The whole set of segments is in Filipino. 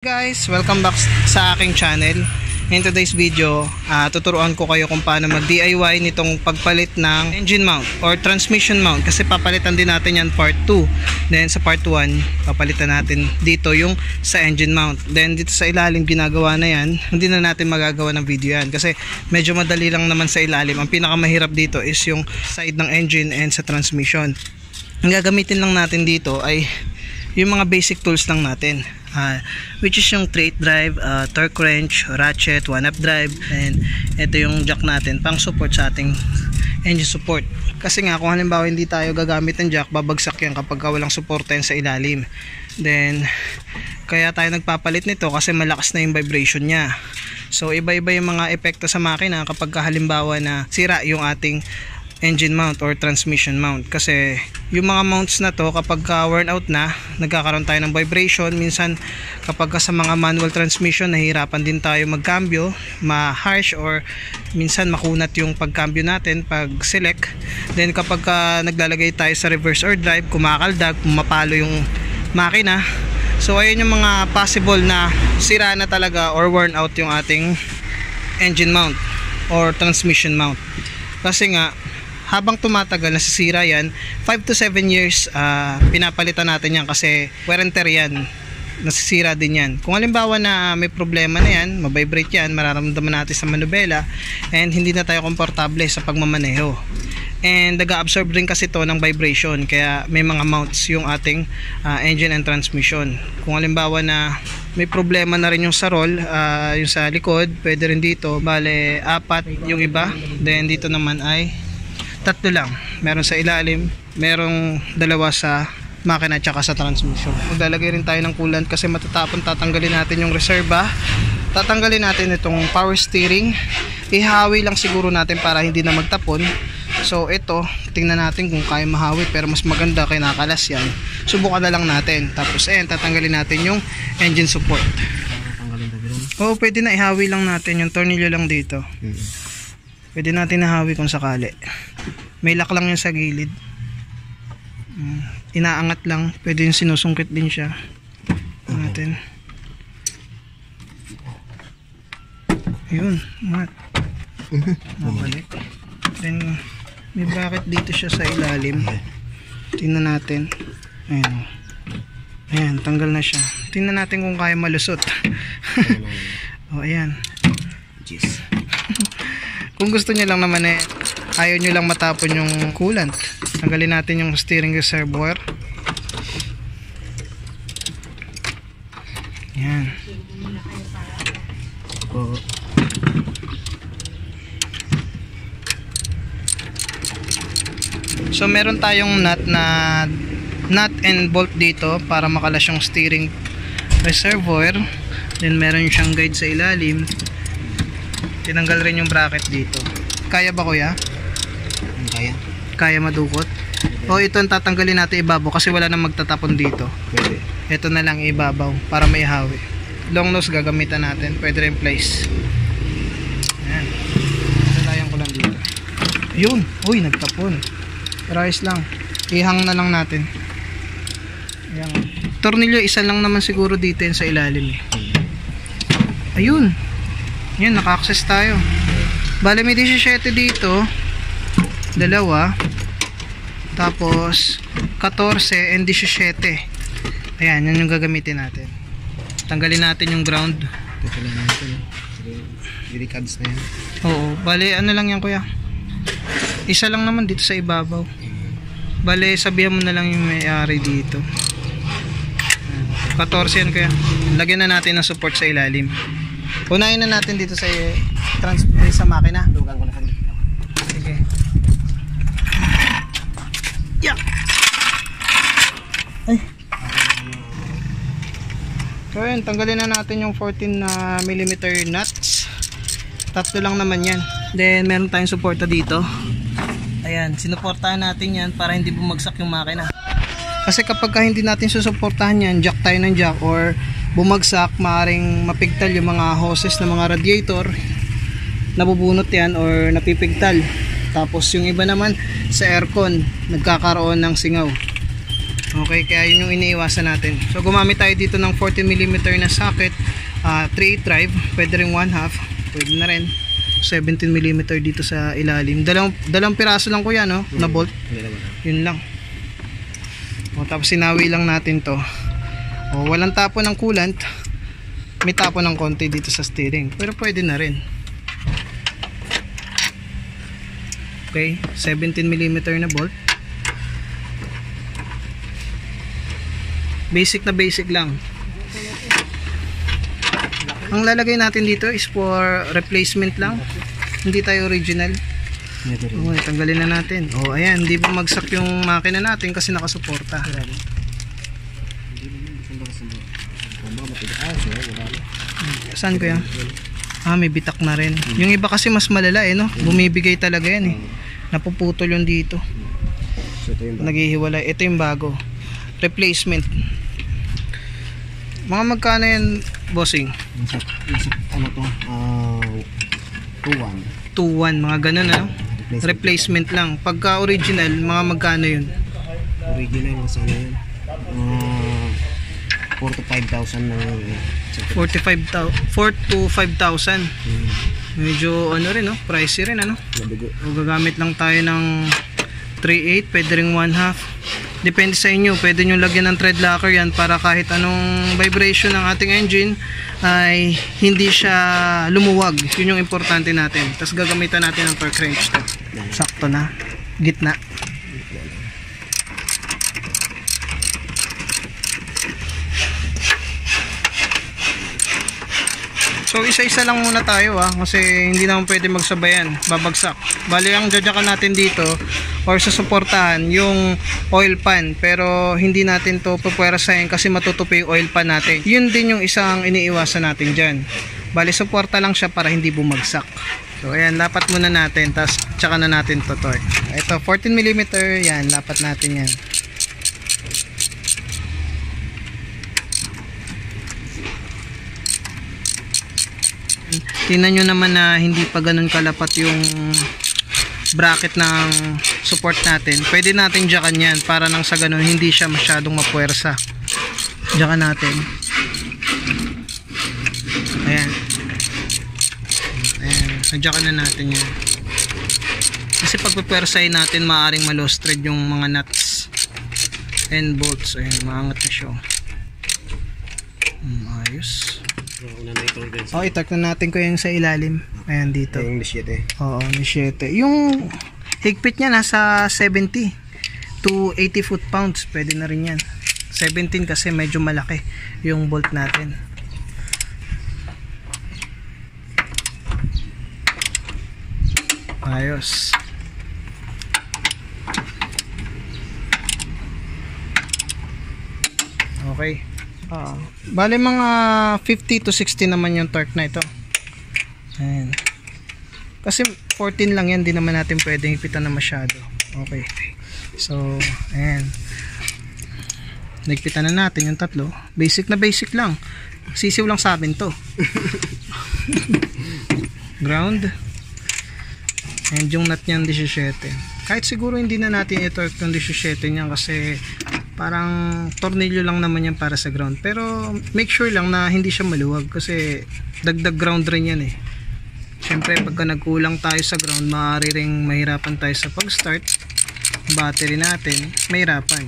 Guys, welcome back sa aking channel. In today's video, tuturuan ko kayo kung paano mag DIY nitong pagpalit ng engine mount or transmission mount, kasi papalitan din natin yan part 2. Then sa part 1, papalitan natin dito yung sa engine mount. Then dito sa ilalim ginagawa na yan, hindi na natin magagawa ng video yan kasi medyo madali lang naman sa ilalim. Ang pinakamahirap dito is yung side ng engine and sa transmission. Ang gagamitin lang natin dito ay yung mga basic tools lang natin, which is yung 3/8 drive, torque wrench, ratchet, 1/2 drive, and ito yung jack natin pang support sa ating engine support. Kasi nga kung halimbawa hindi tayo gagamit ng jack, babagsak yan kapag walang suporta yan sa ilalim. Then kaya tayo nagpapalit nito kasi malakas na yung vibration niya. So iba-iba yung mga epekto sa makina kapag halimbawa na sira yung ating engine mount or transmission mount, kasi yung mga mounts na to kapag worn out na, nagkakaroon tayo ng vibration. Minsan kapag sa mga manual transmission, nahihirapan din tayo magkambyo, ma-harsh or minsan makunat yung pagkambyo natin pag select. Then kapag naglalagay tayo sa reverse or drive, kumakaldag, pumapalo yung makina. So ayun yung mga possible na sira na talaga or worn out yung ating engine mount or transmission mount. Kasi nga habang tumatagal, nasisira yan. 5 to 7 years pinapalitan natin yan kasi wear and tear yan, nasisira din yan. Kung halimbawa na may problema na yan, mabibrate yan, mararamdaman natin sa manubela and hindi na tayo komportable sa pagmamaneho. And nag-absorb rin kasi to ng vibration, kaya may mga mounts yung ating engine and transmission. Kung halimbawa na may problema na rin yung sa roll, yung sa likod, pwede rin dito. Bale, 4 yung iba. Then dito naman ay 3 lang. Meron sa ilalim, merong 2 sa makina at saka sa transmission. Maglalagay rin tayo ng coolant kasi matatapon. Tatanggalin natin yung reserva, tatanggalin natin itong power steering, ihawi lang siguro natin para hindi na magtapon. So ito, tingnan natin kung kaya mahawi, pero mas maganda kaya nakalas yan, subukan na lang natin. Tapos tatanggalin natin yung engine support. Oo, pwede na ihawi lang natin yung tornilyo lang dito. Pwede natin nahawi kung sakali. May lock lang yung sa gilid. Inaangat lang. Pwede yung sinusungkit din siya. Natin. Ayun. Mat. Mabalik. Then may bracket dito siya sa ilalim. Tingnan natin. Ayan. Ayan. Tanggal na siya. Tingnan natin kung kaya malusot. O ayan. Jeez. Kung gusto nyo lang naman ayaw nyo lang matapon yung coolant, tanggalin natin yung steering reservoir. Yan. So meron tayong nut and bolt dito para makalas yung steering reservoir. Then meron siyang guide sa ilalim. Tinanggal rin yung bracket dito. Kaya ba kuya? Kaya. Kaya madukot? O ito ang tatanggalin natin ibabaw kasi wala nang magtatapon dito. Pwede. Ito na lang ibabaw para may hawi. Long nose gagamitan natin. Pwede rin place. Ayan. Nalayan ko lang dito. Yun. Uy, nagtapon. Pero ayos lang. Ihang na lang natin. Ayan. Tornilyo isa lang naman siguro dito yun sa ilalim. Ayun. Yan, naka-access tayo. Bale may 17 dito, 2, tapos 14 and 17. Ayan, yan yung gagamitin natin. Tanggalin natin yung ground. Ito lang natin. Delicades na yan. Oo, bale ano lang yan kuya, isa lang naman dito sa ibabaw. Bale sabihan mo na lang yung may-ari dito. 14 yan kuya. Lagyan na natin ng support sa ilalim. Unahin na natin dito sa makina. Dugan ko na sa dito. Sige. Yeah. Ay. So yun, tanggalin na natin yung 14mm nuts. 3 lang naman yan. Then meron tayong suporta dito. Ayan, sinuportahan natin yan para hindi bumagsak yung makina. Kasi kapag hindi natin susuportahan yan, jack tayo ng jack or bumagsak, maaaring mapigtal yung mga hoses ng mga radiator, nabubunot yan or napipigtal. Tapos yung iba naman sa aircon, nagkakaroon ng singaw. Okay, kaya yun yung iniiwasan natin. So gumamit tayo dito ng 40mm na socket, 3/8 drive, pwede rin 1/2, pwede na rin 17mm dito sa ilalim. Dalawang piraso lang kuya, no? Na bolt. Yun lang. O, tapos sinawi lang natin to. O, walang tapo ng coolant. May tapo ng konti dito sa steering, pero pwede na rin. Okay, 17mm na bolt. Basic na basic lang. Ang lalagay natin dito is for replacement lang. Hindi tayo original. Okay, tanggalin na natin. Oh, ayan, hindi bumagsak yung makina natin kasi nakasuporta. Saan ko yan? May bitak na rin. Yung iba kasi mas malala no? Bumibigay talaga yan Napuputol yung dito. Naghihiwalay. Ito yung bago. Replacement. Mga magkano yan, bossing? Ano to? 2-1. 2-1, mga ganun Replacement lang. Pagka original, mga magkano yun? Original, masana yun. 4 to 5,000 na 4 to 5,000. Medyo pricey rin O, gagamit lang tayo ng 3/8, pwede ring 1/2. Depende sa inyo, pwede nyo lagyan ng thread locker yan para kahit anong vibration ng ating engine ay hindi siya lumuwag. Yun yung importante natin. Tapos gagamitan natin ng torque wrench to. Sakto na, gitna. So isa-isa lang muna tayo kasi hindi naman pwede magsabayan, babagsak. Bali ang jajaka natin dito or susuportahan yung oil pan, pero hindi natin to pupwersahin kasi matutupi yung oil pan natin. Yun din yung isang iniiwasan natin dyan. Bali suporta lang siya para hindi bumagsak. So ayan, lapat muna natin, tapos tsaka na natin to torque. Ito 14mm, yan, lapat natin yan. Tingnan nyo naman na hindi pa ganun kalapat yung bracket ng support natin. Pwede natin jakan yan para nang sa ganun hindi siya masyadong mapuwersa. Jakan natin. Ayan. Ayan. Jakan na natin yan. Kasi pag pupuwersahin natin, maaaring ma-lost thread yung mga nuts and bolts. Ayan, maangat na siya. Ayos. I-torque na natin ko yung sa ilalim. Ayan dito. Yung 17. Oo, 17. Yung higpit niya nasa 70 to 80 foot-pounds. Pwede na rin yan. 17 kasi medyo malaki yung bolt natin. Ayos. Okay. Bale mga 50 to 60 naman yung torque na ito. Ayan. Kasi 14 lang yan, di naman natin pwedeng ipitan na masyado. Okay. So, ayan. Nagpitan na natin yung tatlo. Basic na basic lang. Sisiw lang sa amin to. Ground. And yung nut niyan 17. Kahit siguro hindi na natin i-torque yung 17 niyan kasi parang tornilyo lang naman yan para sa ground, pero make sure lang na hindi siya maluwag kasi dagdag ground rin yan syempre pagka nagkulang tayo sa ground, maaari ring mahirapan tayo sa pag start battery natin, mahirapan.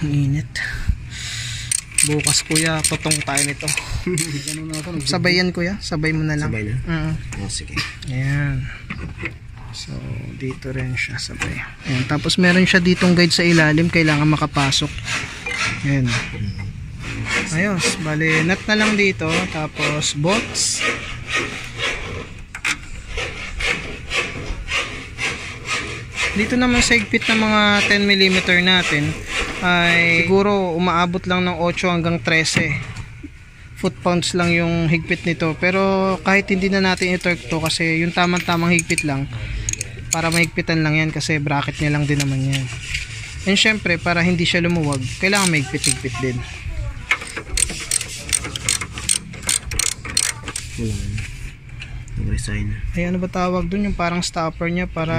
Ang init. Bukas kuya, totong tayo nito. Sabay yan kuya, sabay mo na lang. Sabay na? Sige. Ayan. So, dito rin siya sabay. Ayan. Tapos meron siya ditong guide sa ilalim, kailangan makapasok. Ayan. Ayos. Bali, nut na lang dito. Tapos, bolts. Dito naman sa higpit ng mga 10mm natin, ay siguro umaabot lang ng 8 hanggang 13 foot-pounds lang yung higpit nito. Pero kahit hindi na natin i-torque to kasi yung tamang-tamang higpit lang, para mahigpitan lang yan kasi bracket niya lang din naman yan. And syempre para hindi siya lumuwag, kailangan mahigpit-higpit din. Nag-resign. Ay, ano ba tawag dun? Yung parang stopper niya para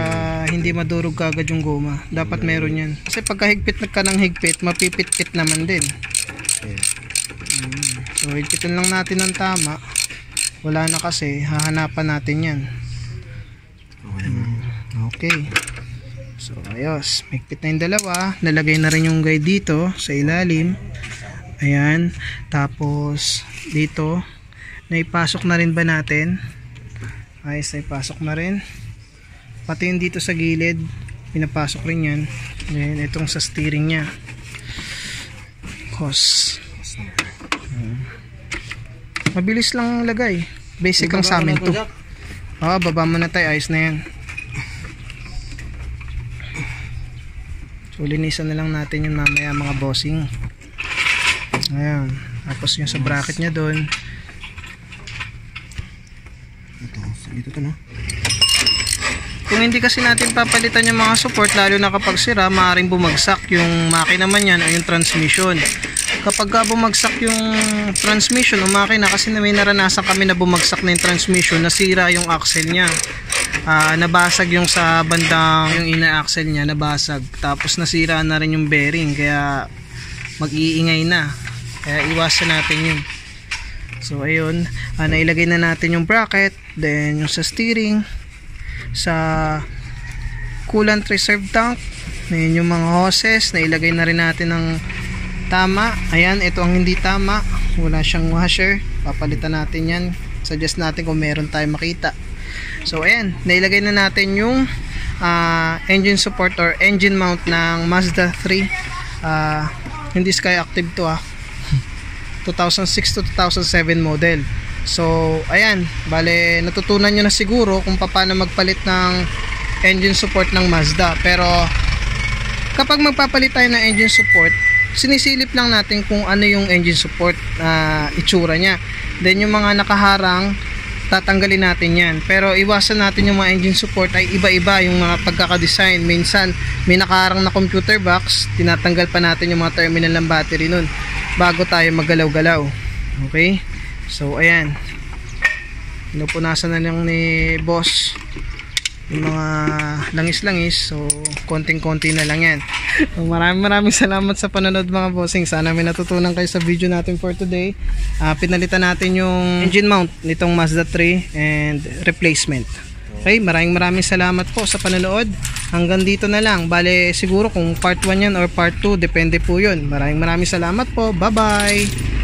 hindi madurog kagad yung goma. Dapat meron yan. Kasi pagka higpit ka ng higpit, mapipit-pit naman din. Yeah. So, higpitin lang natin ng tama. Wala na kasi, hahanapan natin yan. Okay naman. Okay. So, ayos. Higpit na yung dalawa. Nalagay na rin yung guide dito sa ilalim. Ayan. Tapos, dito, naipasok na rin ba natin? Ayos, naipasok na rin. Pati yung dito sa gilid, pinapasok rin yan. Then, itong sa steering nya. Hose. Mabilis lang lagay. Basic lang sa amin to. Baba mo na tayo. Ayos na yan. So, linisan na lang natin yun mamaya mga bossing. Ayan. Tapos yung sa bracket nya doon. Dito to, no? Kung hindi kasi natin papalitan yung mga support, lalo na kapag sira, maaaring bumagsak yung makina man yan o yung transmission. Kapag bumagsak yung transmission o makina, kasi may naranasan kami na bumagsak na yung transmission, nasira yung axle nya. Nabasag yung sa bandang yung ina-axle nya, nabasag. Tapos nasira na rin yung bearing, kaya mag-iingay na. Kaya iwasan natin yun. So ayun, nailagay na natin yung bracket, then yung sa steering, sa coolant reserve tank, then yung mga hoses, nailagay na rin natin ng tama. Ayan, ito ang hindi tama, wala siyang washer, papalitan natin yan. Suggest natin kung meron tayo makita. So ayan, nailagay na natin yung engine support or engine mount ng Mazda 3. Hindi Sky Active to 2006 to 2007 model. So ayan, bale natutunan nyo na siguro kung paano magpalit ng engine support ng Mazda. Pero kapag magpapalit tayo ng engine support, sinisilip lang natin kung ano yung engine support itsura nya. Then yung mga nakaharang, tatanggalin natin yan. Pero iwasan natin yung mga engine support ay iba-iba yung mga pagkakadesign. Minsan may nakaharang na computer box, tinatanggal pa natin yung mga terminal ng battery nun bago tayo maggalaw-galaw. Okay? So ayan, pinupunasan na lang ni boss yung mga langis-langis. So konting-konti na lang yan. So, maraming salamat sa panonood mga bossing. Sana may natutunan kayo sa video natin for today. Pinalitan natin yung engine mount nitong Mazda 3 and replacement. Okay, maraming salamat po sa panonood. Hanggang dito na lang. Bale siguro kung part 1 yan or part 2, depende po yun. Maraming salamat po. Bye bye.